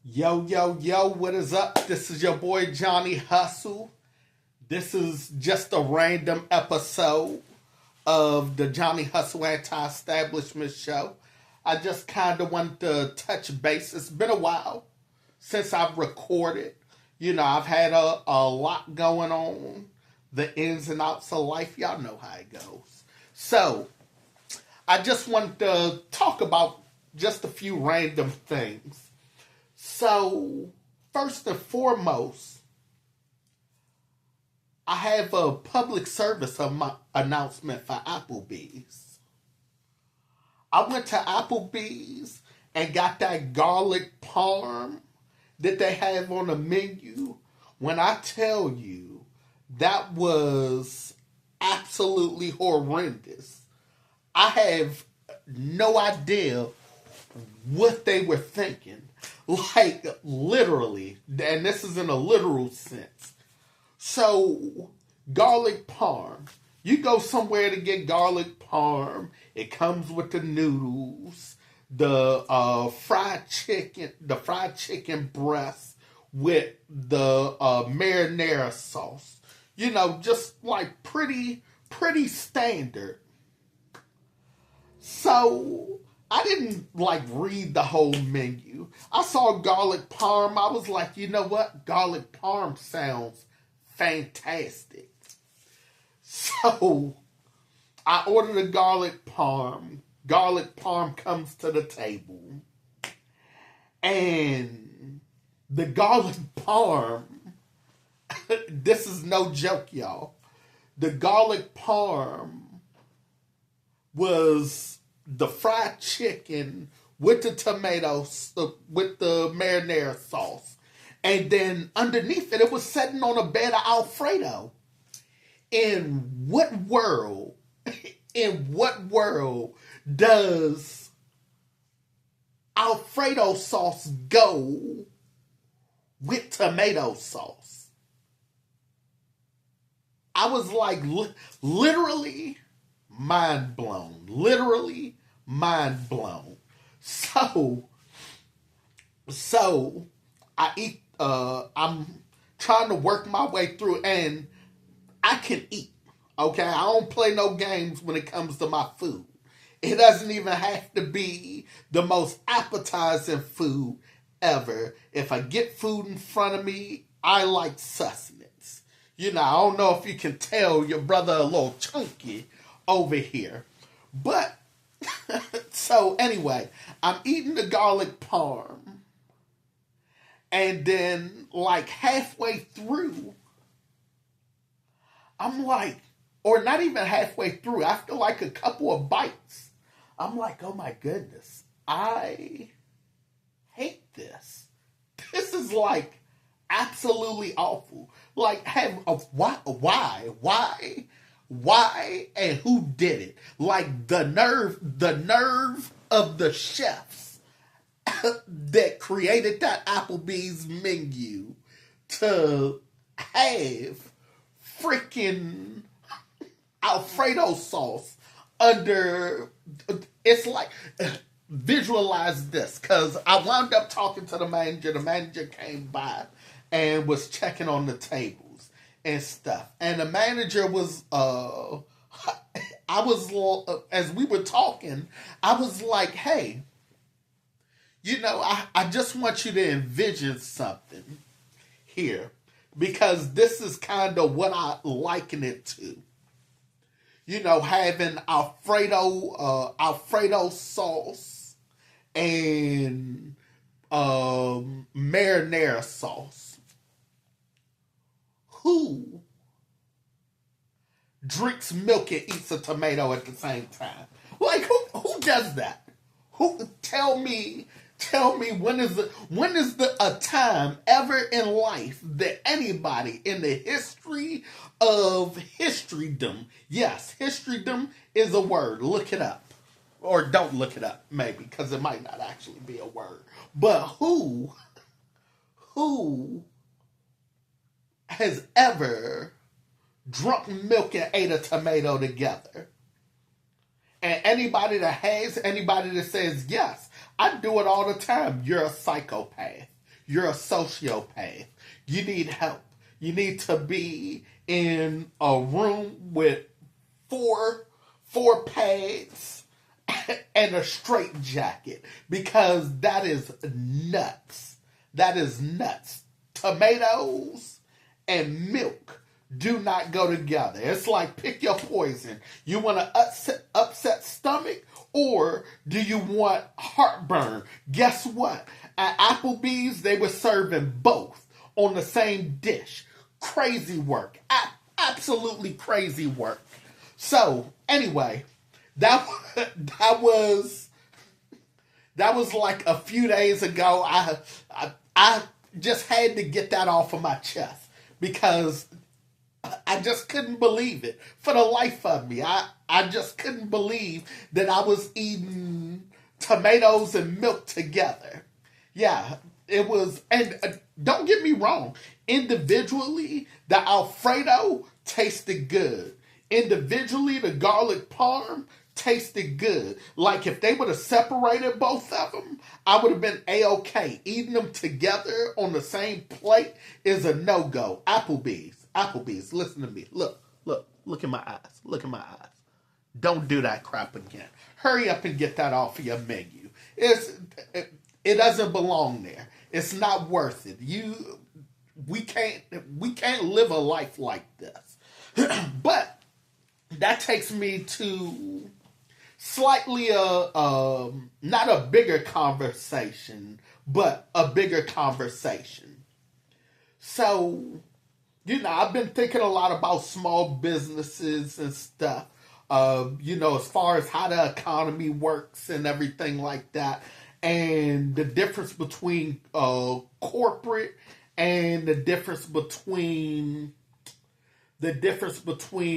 Yo, yo, yo, what is up? This is your boy Johnny Hustle. This is just a random episode of the Johnny Hustle Anti-Establishment Show. I just kind of wanted to touch base. It's been a while since I've recorded. I've had a lot going on. The ins and outs of life, y'all know how it goes. So, I just wanted to talk about just a few random things. So, first and foremost, I have a public service announcement for Applebee's. I went to Applebee's and got that garlic parm that they have on the menu. When I tell you, that was absolutely horrendous. I have no idea what they were thinking. Like, literally, and this is in a literal sense. So, garlic parm. You go somewhere to get garlic parm. It comes with the noodles, the fried chicken breast with the marinara sauce. Just like pretty standard. So, I didn't read the whole menu. I saw garlic parm. I was like, you know what? Garlic parm sounds fantastic. So I ordered a garlic parm. Garlic parm comes to the table. And the garlic parm, this is no joke, y'all. The garlic parm was the fried chicken with the tomatoes, with the marinara sauce. And then underneath it, it was sitting on a bed of Alfredo. In what world does Alfredo sauce go with tomato sauce? I was like, literally mind blown. Literally mind blown. So I eat, I'm trying to work my way through, and I can eat, okay? I don't play no games when it comes to my food. It doesn't even have to be the most appetizing food ever. If I get food in front of me, I like sustenance. I don't know if you can tell your brother a little chunky over here. But, so anyway, I'm eating the garlic parm. And then, halfway through, I'm like, or not even halfway through, after a couple of bites, I'm like, oh my goodness, I hate this. This is absolutely awful. Why, and who did it? The nerve of the chefs that created that Applebee's menu to have freaking Alfredo sauce under. It's visualize this, because I wound up talking to the manager. The manager came by and was checking on the tables and stuff. And the manager was, as we were talking, I was like, hey, I just want you to envision something here, because this is kind of what I liken it to. Having Alfredo sauce and marinara sauce. Who drinks milk and eats a tomato at the same time? Who does that? Tell me when is a time ever in life that anybody in the history of historydom, yes, historydom is a word, look it up. Or don't look it up, maybe, because it might not actually be a word. But who has ever drunk milk and ate a tomato together? And anybody that says yes, I do it all the time. You're a psychopath. you're a sociopath. You need help. You need to be in a room with four pads and a straight jacket because that is nuts. That is nuts. Tomatoes and milk do not go together. It's like pick your poison. You want an upset stomach or do you want heartburn? Guess what? At Applebee's, they were serving both on the same dish. Crazy work. Absolutely crazy work. So, anyway, that was like a few days ago. I just had to get that off of my chest because I just couldn't believe it for the life of me. I just couldn't believe that I was eating tomatoes and milk together. Yeah, it was, and don't get me wrong, individually, the Alfredo tasted good. Individually, the garlic parm tasted good. Like if they would have separated both of them, I would have been A-okay. Eating them together on the same plate is a no-go. Applebee's, listen to me. Look in my eyes. Look in my eyes. Don't do that crap again. Hurry up and get that off of your menu. It doesn't belong there. It's not worth it. We can't live a life like this. But that takes me to slightly not a bigger conversation, but a bigger conversation. So, I've been thinking a lot about small businesses and stuff. As far as how the economy works and everything like that, and the difference between corporate and the difference between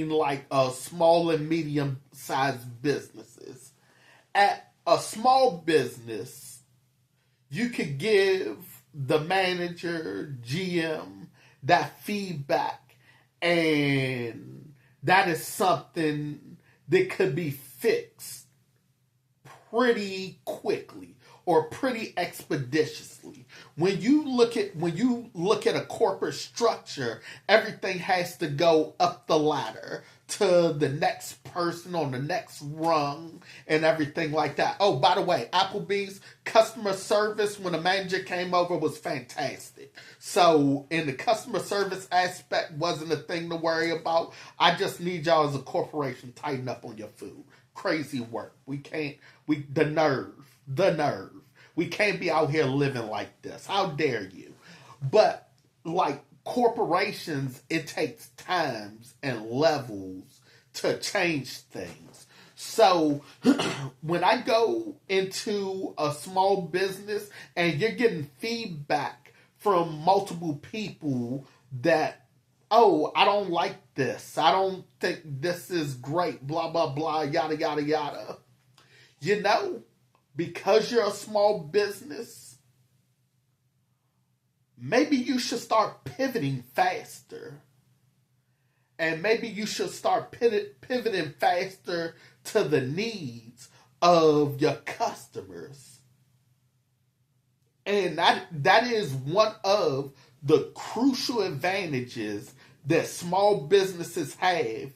like small and medium sized businesses. At a small business, you could give the manager, GM, that feedback, and that is something that could be fixed pretty quickly or pretty expeditiously. When you look at a corporate structure, everything has to go up the ladder to the next person on the next rung and everything like that. Oh, by the way, Applebee's customer service when the manager came over was fantastic. So, in the customer service aspect wasn't a thing to worry about. I just need y'all as a corporation tighten up on your food. Crazy work. The nerve. We can't be out here living like this. How dare you? But like corporations, it takes times and levels to change things. So when I go into a small business and you're getting feedback from multiple people that, oh, I don't like this. I don't think this is great. Blah, blah, blah, yada, yada, yada. Because you're a small business, maybe you should start pivoting faster. And maybe you should start pivoting faster to the needs of your customers. And that is one of the crucial advantages that small businesses have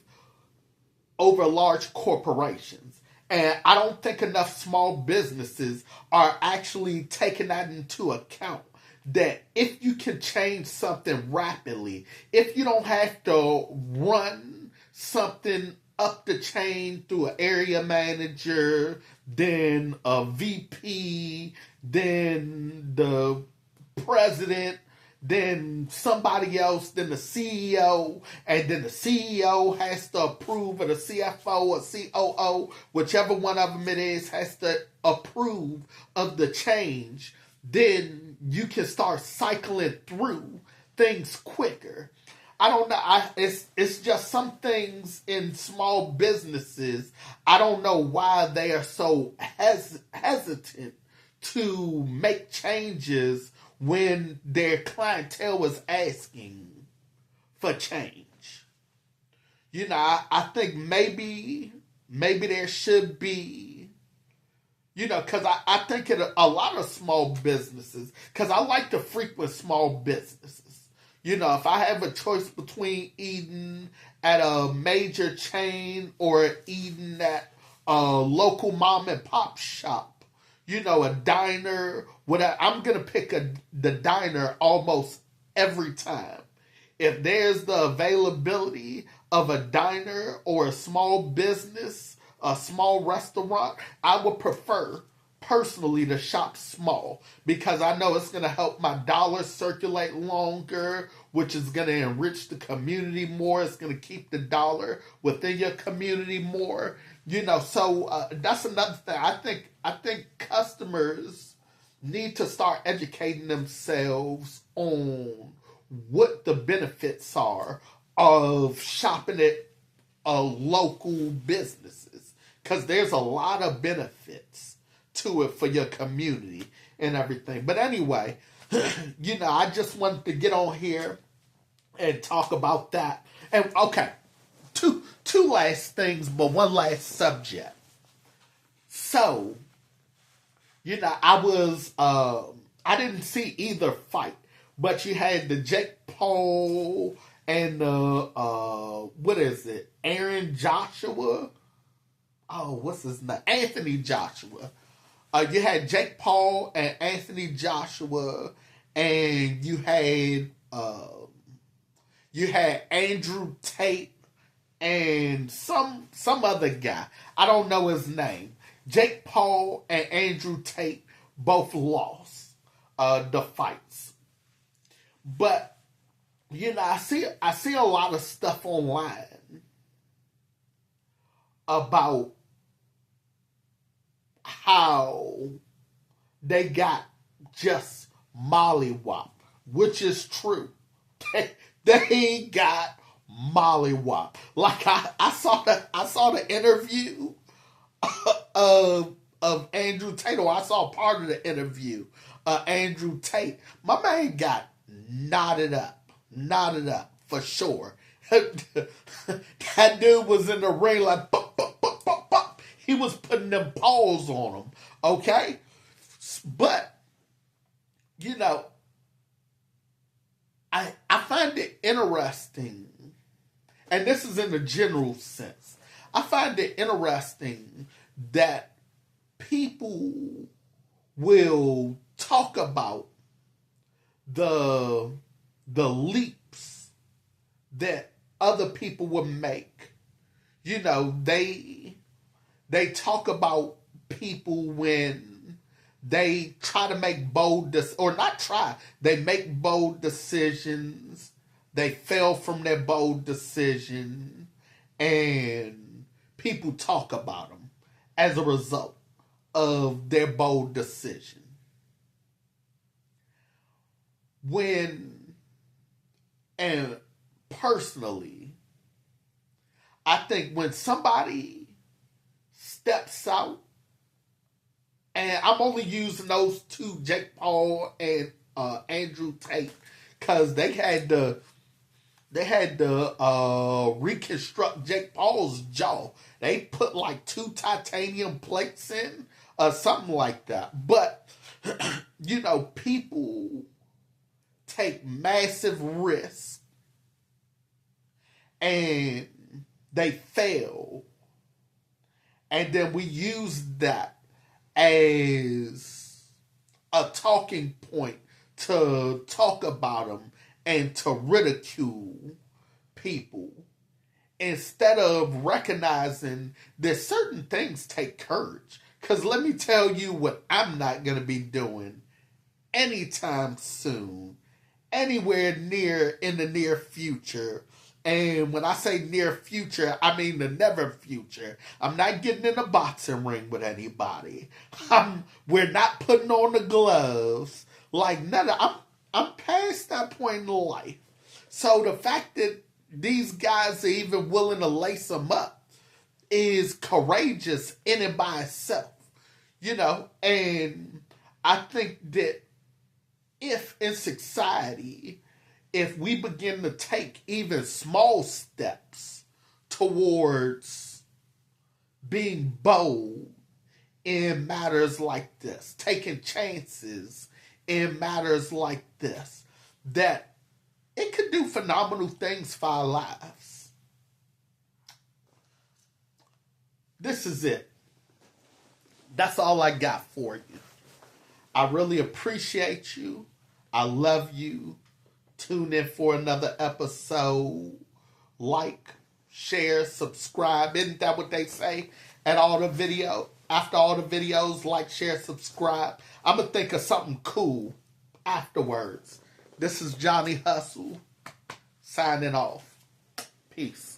over large corporations. And I don't think enough small businesses are actually taking that into account. That if you can change something rapidly, if you don't have to run something up the chain through an area manager, then a VP, then the president, then somebody else, then the CEO, and then the CEO has to approve, or the CFO or COO, whichever one of them it is, has to approve of the change, then you can start cycling through things quicker. I don't know. It's just some things in small businesses, I don't know why they are so hesitant to make changes when their clientele is asking for change. I think maybe there should be Because I think a lot of small businesses, because I like to frequent small businesses. If I have a choice between eating at a major chain or eating at a local mom and pop shop, a diner, whatever, I'm going to pick the diner almost every time. If there's the availability of a diner or a small business, a small restaurant, I would prefer personally to shop small because I know it's going to help my dollar circulate longer, which is going to enrich the community more. It's going to keep the dollar within your community more. So that's another thing. I think customers need to start educating themselves on what the benefits are of shopping at local businesses, because there's a lot of benefits to it for your community and everything. But anyway, I just wanted to get on here and talk about that. And okay, two last things, but one last subject. So, I didn't see either fight, but you had the Jake Paul and what is it? Aaron Joshua. Oh, what's his name? Anthony Joshua. You had Jake Paul and Anthony Joshua, and you had Andrew Tate and some other guy. I don't know his name. Jake Paul and Andrew Tate both lost the fights. But I see a lot of stuff online about how they got just mollywopped, which is true. They got mollywopped. Like I saw the interview of Andrew Tate, or I saw part of the interview of Andrew Tate. My man got knotted up for sure. That dude was in the ring like bop, bop, bop, bop, bop. He was putting them paws on him, okay? But I find it interesting, and this is in a general sense. I find it interesting that people will talk about the leaps that other people will make. They talk about people when they try to make they make bold decisions. They fail from their bold decision, and people talk about them as a result of their bold decision. And personally, I think when somebody steps out, and I'm only using those two, Jake Paul and Andrew Tate, because they had to reconstruct Jake Paul's jaw. They put like 2 titanium plates in, something like that. But people take massive risks and they fail, and then we use that as a talking point to talk about them and to ridicule people, instead of recognizing that certain things take courage. Because let me tell you what I'm not going to be doing anytime soon, anywhere near in the near future. And when I say near future, I mean the never future. I'm not getting in a boxing ring with anybody. We're not putting on the gloves. Like none of, I'm past that point in life. So the fact that these guys are even willing to lace them up is courageous in and by itself. And I think that if in society, if we begin to take even small steps towards being bold in matters like this, taking chances in matters like this, that it could do phenomenal things for our lives. This is it. That's all I got for you. I really appreciate you. I love you. Tune in for another episode. Like, share, subscribe. Isn't that what they say at all the video? After all the videos, like, share, subscribe. I'm going to think of something cool afterwards. This is Johnny Hustle signing off. Peace.